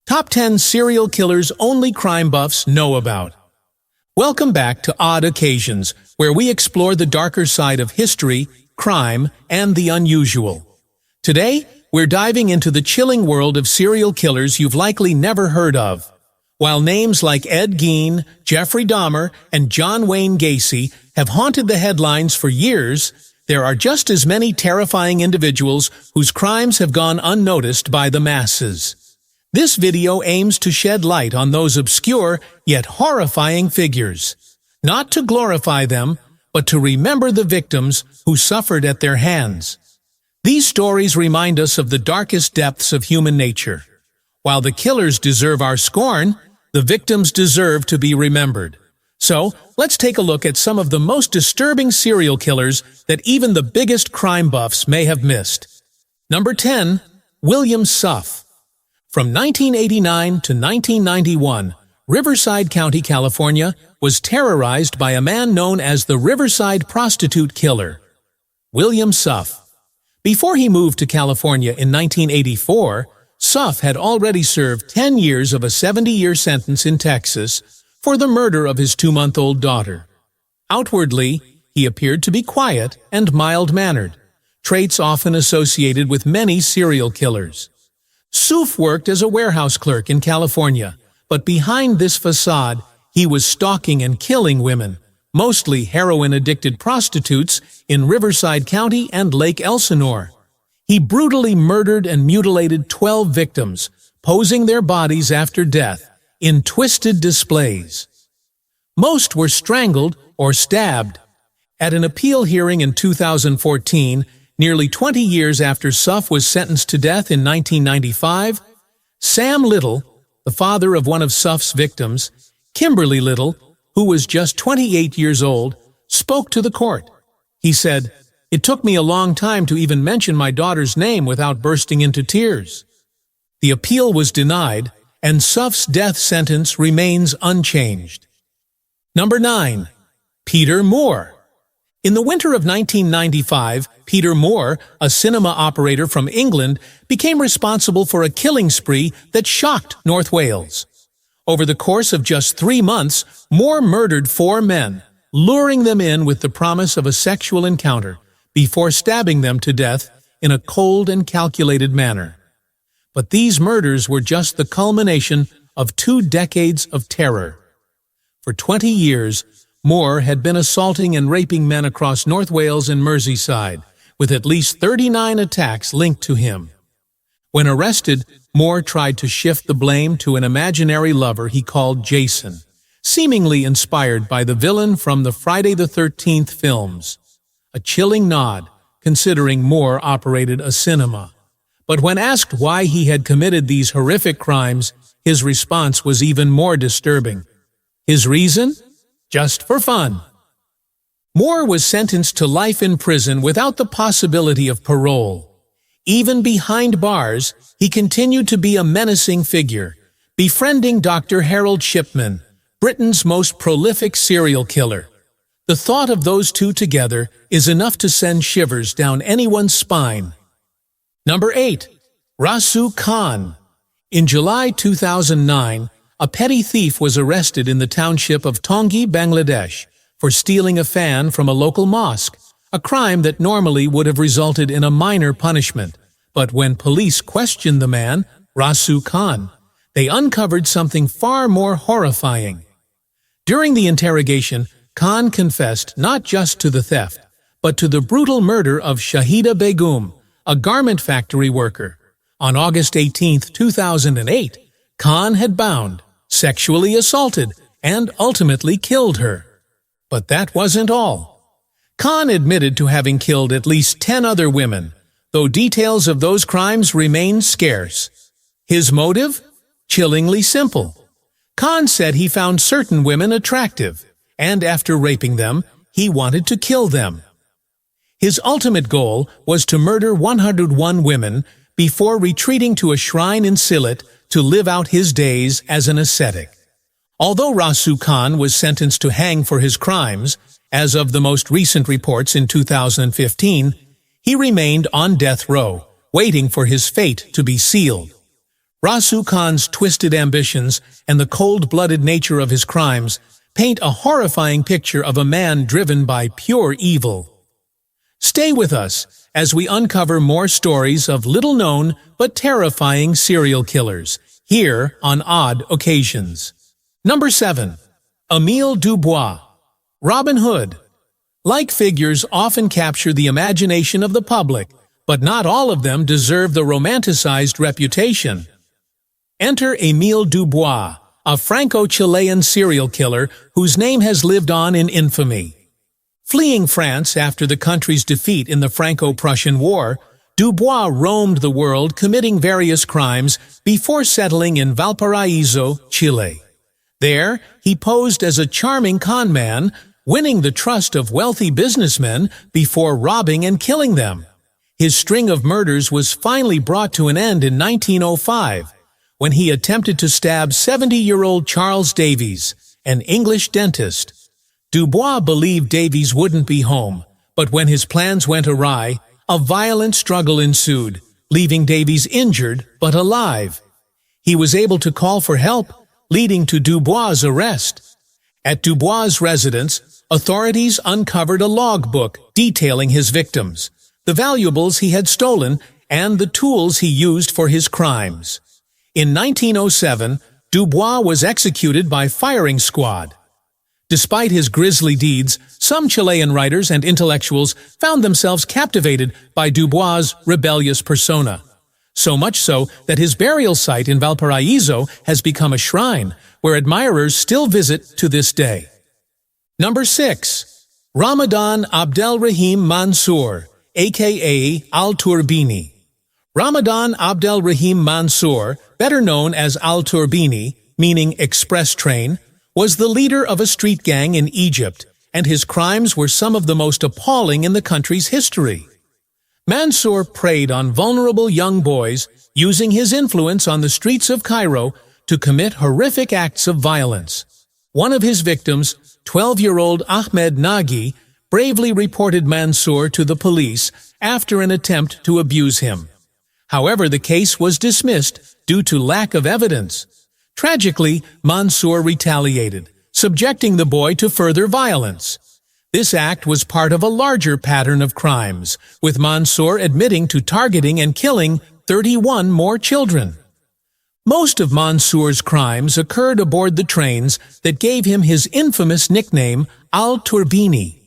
Top 10 Serial Killers Only Crime Buffs Know About. Welcome back to Odd Occasions, where we explore the darker side of history, crime, and the unusual. Today, we're diving into the chilling world of serial killers you've likely never heard of. While names like Ed Gein, Jeffrey Dahmer, and John Wayne Gacy have haunted the headlines for years, there are just as many terrifying individuals whose crimes have gone unnoticed by the masses. This video aims to shed light on those obscure yet horrifying figures, not to glorify them, but to remember the victims who suffered at their hands. These stories remind us of the darkest depths of human nature. While the killers deserve our scorn, the victims deserve to be remembered. So, let's take a look at some of the most disturbing serial killers that even the biggest crime buffs may have missed. Number 10. William Suff. From 1989 to 1991, Riverside County, California, was terrorized by a man known as the Riverside Prostitute Killer. William Suff. Before he moved to California in 1984, Suff had already served 10 years of a 70-year sentence in Texas for the murder of his 2-month-old daughter. Outwardly, he appeared to be quiet and mild-mannered, traits often associated with many serial killers. Suff worked as a warehouse clerk in California, but behind this facade, he was stalking and killing women, mostly heroin-addicted prostitutes in Riverside County and Lake Elsinore. He brutally murdered and mutilated 12 victims, posing their bodies after death in twisted displays. Most were strangled or stabbed. At an appeal hearing in 2014, nearly 20 years after Suff was sentenced to death in 1995, Sam Little, the father of one of Suff's victims, Kimberly Little, who was just 28 years old, spoke to the court. He said, "It took me a long time to even mention my daughter's name without bursting into tears." The appeal was denied, and Suff's death sentence remains unchanged. Number 9. Peter Moore. In the winter of 1995, Peter Moore, a cinema operator from England, became responsible for a killing spree that shocked North Wales. Over the course of just 3 months, Moore murdered 4 men, luring them in with the promise of a sexual encounter, before stabbing them to death in a cold and calculated manner. But these murders were just the culmination of 2 decades of terror. For 20 years, Moore had been assaulting and raping men across North Wales and Merseyside, with at least 39 attacks linked to him. When arrested, Moore tried to shift the blame to an imaginary lover he called Jason, seemingly inspired by the villain from the Friday the 13th films. A chilling nod, considering Moore operated a cinema. But when asked why he had committed these horrific crimes, his response was even more disturbing. His reason? Just for fun. Moore was sentenced to life in prison without the possibility of parole. Even behind bars, he continued to be a menacing figure, befriending Dr. Harold Shipman, Britain's most prolific serial killer. The thought of those two together is enough to send shivers down anyone's spine. Number 8. Rasu Khan. In July 2009, a petty thief was arrested in the township of Tongi, Bangladesh, for stealing a fan from a local mosque, a crime that normally would have resulted in a minor punishment. But when police questioned the man, Rasu Khan, they uncovered something far more horrifying. During the interrogation, Khan confessed not just to the theft, but to the brutal murder of Shahida Begum, a garment factory worker. On August 18, 2008, Khan had bound, sexually assaulted, and ultimately killed her. But that wasn't all. Khan admitted to having killed at least 10 other women, though details of those crimes remain scarce. His motive? Chillingly simple. Khan said he found certain women attractive, and after raping them, he wanted to kill them. His ultimate goal was to murder 101 women before retreating to a shrine in Seefeldt to live out his days as an ascetic. Although Rasu Khan was sentenced to hang for his crimes, as of the most recent reports in 2015, he remained on death row, waiting for his fate to be sealed. Rasu Khan's twisted ambitions and the cold-blooded nature of his crimes paint a horrifying picture of a man driven by pure evil. Stay with us as we uncover more stories of little-known but terrifying serial killers, here on Odd Occasions. Number 7. Emile Dubois. Robin Hood. Like figures often capture the imagination of the public, but not all of them deserve the romanticized reputation. Enter Emile Dubois, a Franco-Chilean serial killer whose name has lived on in infamy. Fleeing France after the country's defeat in the Franco-Prussian War, Dubois roamed the world committing various crimes before settling in Valparaiso, Chile. There, he posed as a charming conman, winning the trust of wealthy businessmen before robbing and killing them. His string of murders was finally brought to an end in 1905, when he attempted to stab 70-year-old Charles Davies, an English dentist. Dubois believed Davies wouldn't be home, but when his plans went awry, a violent struggle ensued, leaving Davies injured but alive. He was able to call for help, leading to Dubois' arrest. At Dubois' residence, authorities uncovered a logbook detailing his victims, the valuables he had stolen, and the tools he used for his crimes. In 1907, Dubois was executed by firing squad. Despite his grisly deeds, some Chilean writers and intellectuals found themselves captivated by Dubois' rebellious persona. So much so that his burial site in Valparaiso has become a shrine, where admirers still visit to this day. Number 6. Ramadan Abdel Rehim Mansour, aka Al-Tourbini. Ramadan Abdel Rehim Mansour, better known as Al-Tourbini, meaning express train, was the leader of a street gang in Egypt, and his crimes were some of the most appalling in the country's history. Mansour preyed on vulnerable young boys, using his influence on the streets of Cairo to commit horrific acts of violence. One of his victims, 12-year-old Ahmed Nagy, bravely reported Mansour to the police after an attempt to abuse him. However, the case was dismissed due to lack of evidence. Tragically, Mansour retaliated, subjecting the boy to further violence. This act was part of a larger pattern of crimes, with Mansour admitting to targeting and killing 31 more children. Most of Mansour's crimes occurred aboard the trains that gave him his infamous nickname, Al-Tourbini.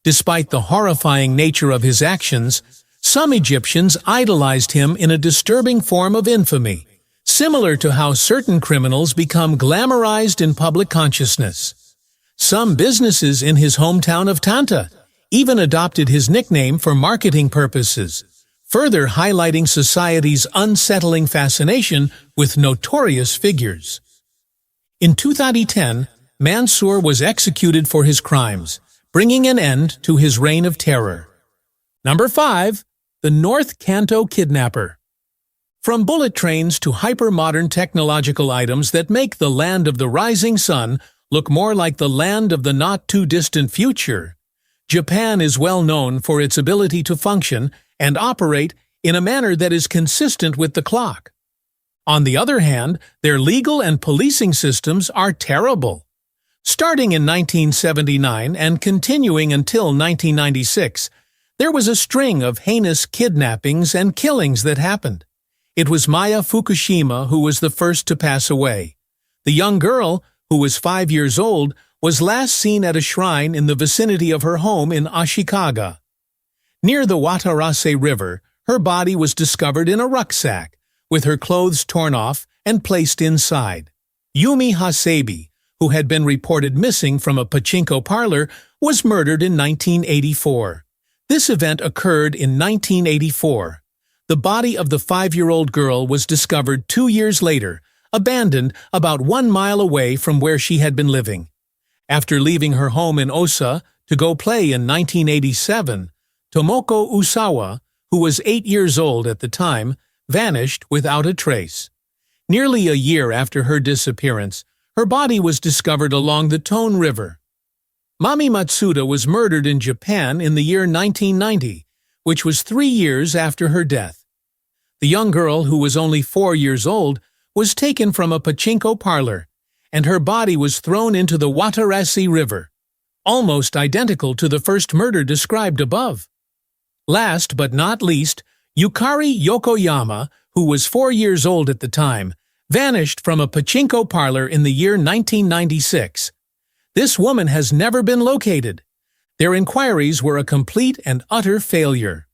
Despite the horrifying nature of his actions, some Egyptians idolized him in a disturbing form of infamy, similar to how certain criminals become glamorized in public consciousness. Some businesses in his hometown of Tanta even adopted his nickname for marketing purposes, further highlighting society's unsettling fascination with notorious figures. In 2010, Mansour was executed for his crimes, bringing an end to his reign of terror. Number 5. The North Kanto Kidnapper. From bullet trains to hyper-modern technological items that make the land of the rising sun look more like the land of the not-too-distant future, Japan is well known for its ability to function and operate in a manner that is consistent with the clock. On the other hand, their legal and policing systems are terrible. Starting in 1979 and continuing until 1996, there was a string of heinous kidnappings and killings that happened. It was Maya Fukushima who was the first to pass away. The young girl, who was 5 years old, was last seen at a shrine in the vicinity of her home in Ashikaga. Near the Watarase River, her body was discovered in a rucksack, with her clothes torn off and placed inside. Yumi Hasebi, who had been reported missing from a pachinko parlor, was murdered in 1984. This event occurred in 1984. The body of the 5-year-old girl was discovered 2 years later, abandoned about 1 mile away from where she had been living. After leaving her home in Osa to go play in 1987, Tomoko Usawa, who was 8 years old at the time, vanished without a trace. Nearly a year after her disappearance, her body was discovered along the Tone River. Mami Matsuda was murdered in Japan in the year 1990, which was 3 years after her death. The young girl, who was only 4 years old, was taken from a pachinko parlor, and her body was thrown into the Watarase River, almost identical to the first murder described above. Last but not least, Yukari Yokoyama, who was 4 years old at the time, vanished from a pachinko parlor in the year 1996. This woman has never been located. Their inquiries were a complete and utter failure.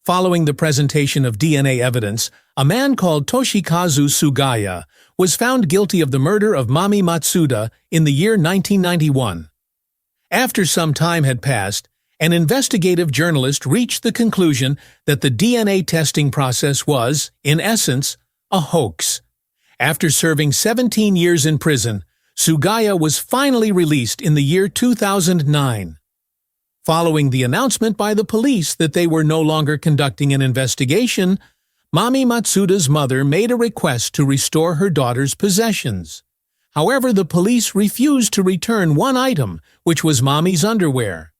Following the presentation of DNA evidence, a man called Toshikazu Sugaya was found guilty of the murder of Mami Matsuda in the year 1991. After some time had passed, an investigative journalist reached the conclusion that the DNA testing process was, in essence, a hoax. After serving 17 years in prison, Sugaya was finally released in the year 2009. Following the announcement by the police that they were no longer conducting an investigation, Mami Matsuda's mother made a request to restore her daughter's possessions. However, the police refused to return one item, which was Mami's underwear.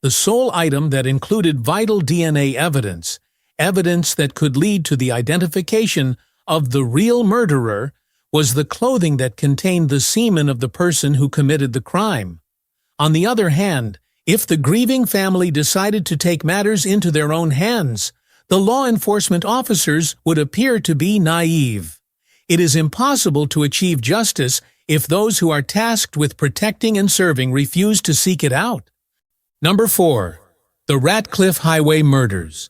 The sole item that included vital DNA evidence, evidence that could lead to the identification of the real murderer, was the clothing that contained the semen of the person who committed the crime. On the other hand, if the grieving family decided to take matters into their own hands, the law enforcement officers would appear to be naive. It is impossible to achieve justice if those who are tasked with protecting and serving refuse to seek it out. Number 4. The Ratcliff Highway Murders.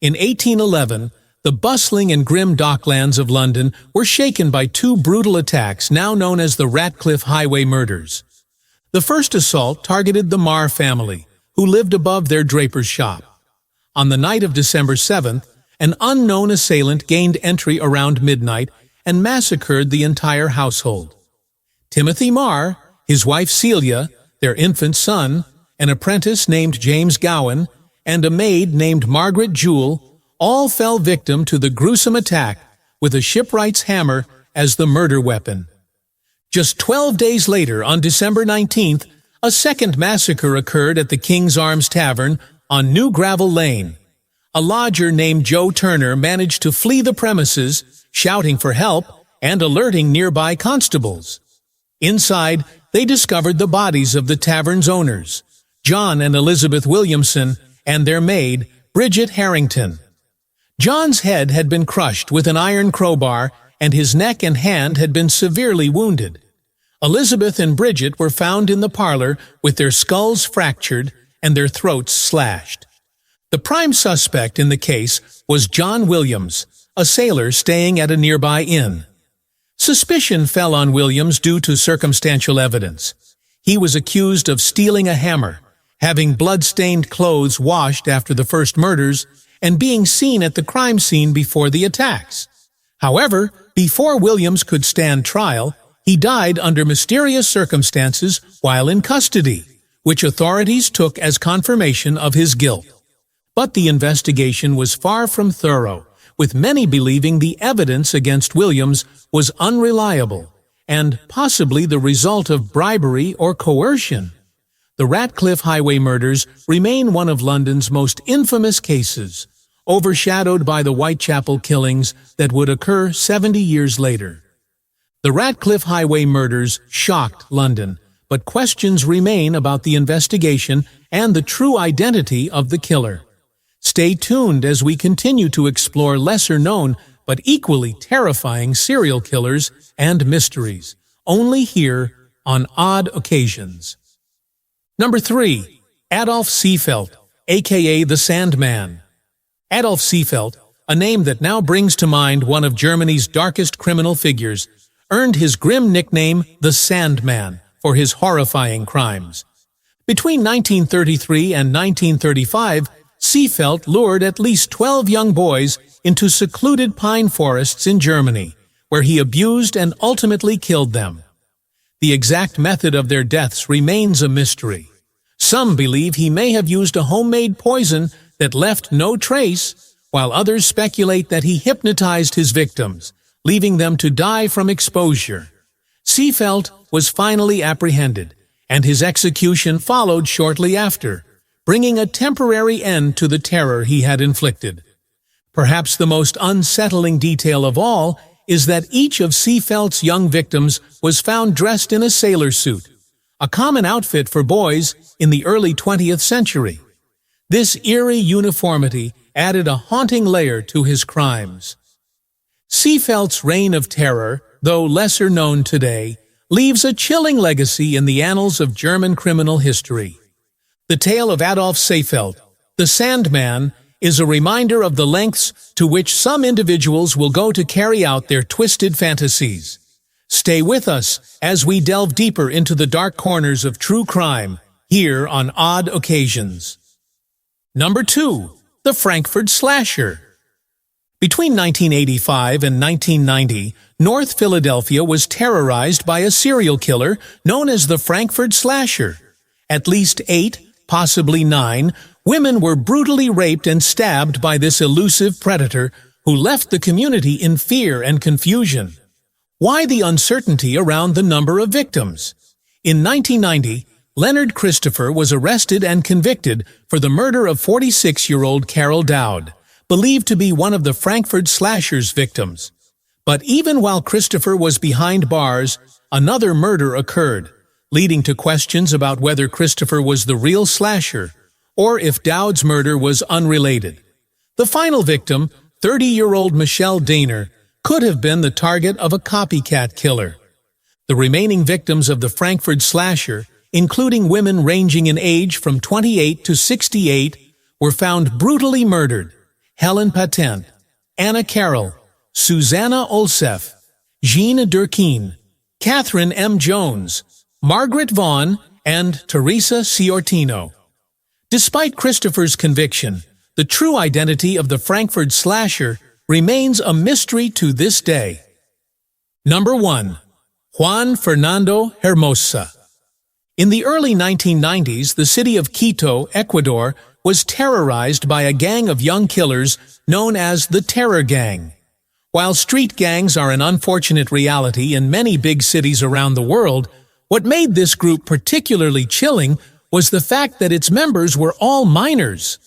In 1811, the bustling and grim docklands of London were shaken by 2 brutal attacks now known as the Ratcliff Highway Murders. The first assault targeted the Marr family, who lived above their draper's shop. On the night of December 7th, an unknown assailant gained entry around midnight and massacred the entire household. Timothy Marr, his wife Celia, their infant son, an apprentice named James Gowan, and a maid named Margaret Jewell all fell victim to the gruesome attack with a shipwright's hammer as the murder weapon. Just 12 days later, on December 19th, a second massacre occurred at the King's Arms Tavern on New Gravel Lane. A lodger named Joe Turner managed to flee the premises, shouting for help and alerting nearby constables. Inside, they discovered the bodies of the tavern's owners, John and Elizabeth Williamson, and their maid, Bridget Harrington. John's head had been crushed with an iron crowbar, and his neck and hand had been severely wounded. Elizabeth and Bridget were found in the parlor with their skulls fractured and their throats slashed. The prime suspect in the case was John Williams, a sailor staying at a nearby inn. Suspicion fell on Williams due to circumstantial evidence. He was accused of stealing a hammer, having blood-stained clothes washed after the first murders, and being seen at the crime scene before the attacks. However, before Williams could stand trial, he died under mysterious circumstances while in custody, which authorities took as confirmation of his guilt. But the investigation was far from thorough, with many believing the evidence against Williams was unreliable and possibly the result of bribery or coercion. The Ratcliff Highway Murders remain one of London's most infamous cases, overshadowed by the Whitechapel killings that would occur 70 years later. The Ratcliff Highway Murders shocked London, but questions remain about the investigation and the true identity of the killer. Stay tuned as we continue to explore lesser-known but equally terrifying serial killers and mysteries, only here on Odd Occasions. Number 3. Adolf Seefeldt, aka the Sandman. Adolf Seefeldt, a name that now brings to mind one of Germany's darkest criminal figures, earned his grim nickname the Sandman for his horrifying crimes. Between 1933 and 1935, Seefeldt lured at least 12 young boys into secluded pine forests in Germany, where he abused and ultimately killed them. The exact method of their deaths remains a mystery. Some believe he may have used a homemade poison that left no trace, while others speculate that he hypnotized his victims, leaving them to die from exposure. Seefeldt was finally apprehended, and his execution followed shortly after, bringing a temporary end to the terror he had inflicted. Perhaps the most unsettling detail of all is that each of Seefeldt's young victims was found dressed in a sailor suit, a common outfit for boys in the early 20th century. This eerie uniformity added a haunting layer to his crimes. Seefeldt's reign of terror, though lesser known today, leaves a chilling legacy in the annals of German criminal history. The tale of Adolf Seefeldt, the Sandman, is a reminder of the lengths to which some individuals will go to carry out their twisted fantasies. Stay with us as we delve deeper into the dark corners of true crime, here on Odd Occasions. Number 2. The Frankford Slasher. Between 1985 and 1990, North Philadelphia was terrorized by a serial killer known as the Frankford Slasher. At least 8, possibly 9, women were brutally raped and stabbed by this elusive predator who left the community in fear and confusion. Why the uncertainty around the number of victims? In 1990, Leonard Christopher was arrested and convicted for the murder of 46-year-old Carol Dowd, believed to be one of the Frankford Slasher's victims. But even while Christopher was behind bars, another murder occurred, leading to questions about whether Christopher was the real slasher, or if Dowd's murder was unrelated. The final victim, 30-year-old Michelle Daner, could have been the target of a copycat killer. The remaining victims of the Frankford Slasher, including women ranging in age from 28 to 68, were found brutally murdered. Helen Patent, Anna Carroll, Susanna Olsef, Jean Durkheim, Catherine M. Jones, Margaret Vaughn, and Teresa Ciortino. Despite Christopher's conviction, the true identity of the Frankford Slasher remains a mystery to this day. Number 1. Juan Fernando Hermosa. In the early 1990s, the city of Quito, Ecuador, was terrorized by a gang of young killers known as the Terror Gang. While street gangs are an unfortunate reality in many big cities around the world, what made this group particularly chilling was the fact that its members were all minors.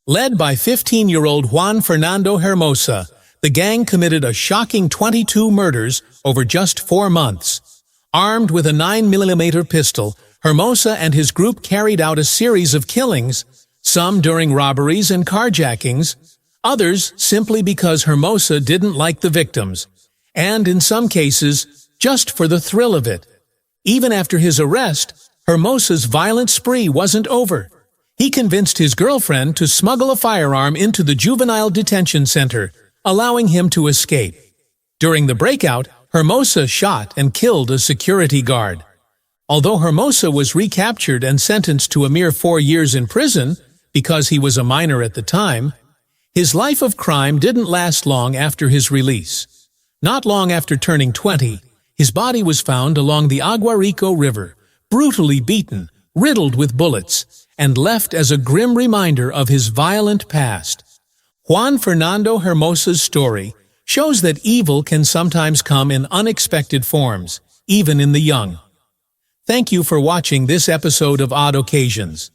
Led by 15-year-old Juan Fernando Hermosa, the gang committed a shocking 22 murders over just 4 months. Armed with a 9mm pistol, Hermosa and his group carried out a series of killings, some during robberies and carjackings, others simply because Hermosa didn't like the victims, and in some cases, just for the thrill of it. Even after his arrest, Hermosa's violent spree wasn't over. He convinced his girlfriend to smuggle a firearm into the juvenile detention center, allowing him to escape. During the breakout, Hermosa shot and killed a security guard. Although Hermosa was recaptured and sentenced to a mere 4 years in prison, because he was a minor at the time, his life of crime didn't last long after his release. Not long after turning 20, his body was found along the Agua Rico River, brutally beaten, riddled with bullets, and left as a grim reminder of his violent past. Juan Fernando Hermosa's story shows that evil can sometimes come in unexpected forms, even in the young. Thank you for watching this episode of Odd Occasions.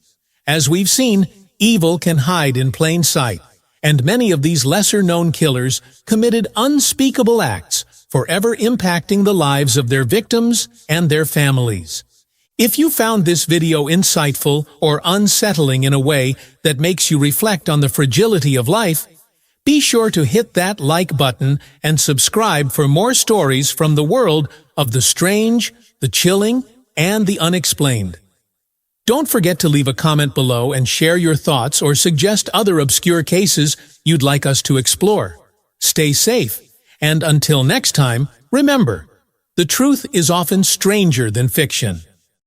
As we've seen, evil can hide in plain sight, and many of these lesser-known killers committed unspeakable acts, forever impacting the lives of their victims and their families. If you found this video insightful or unsettling in a way that makes you reflect on the fragility of life, be sure to hit that like button and subscribe for more stories from the world of the strange, the chilling, and the unexplained. Don't forget to leave a comment below and share your thoughts or suggest other obscure cases you'd like us to explore. Stay safe, and until next time, remember, the truth is often stranger than fiction.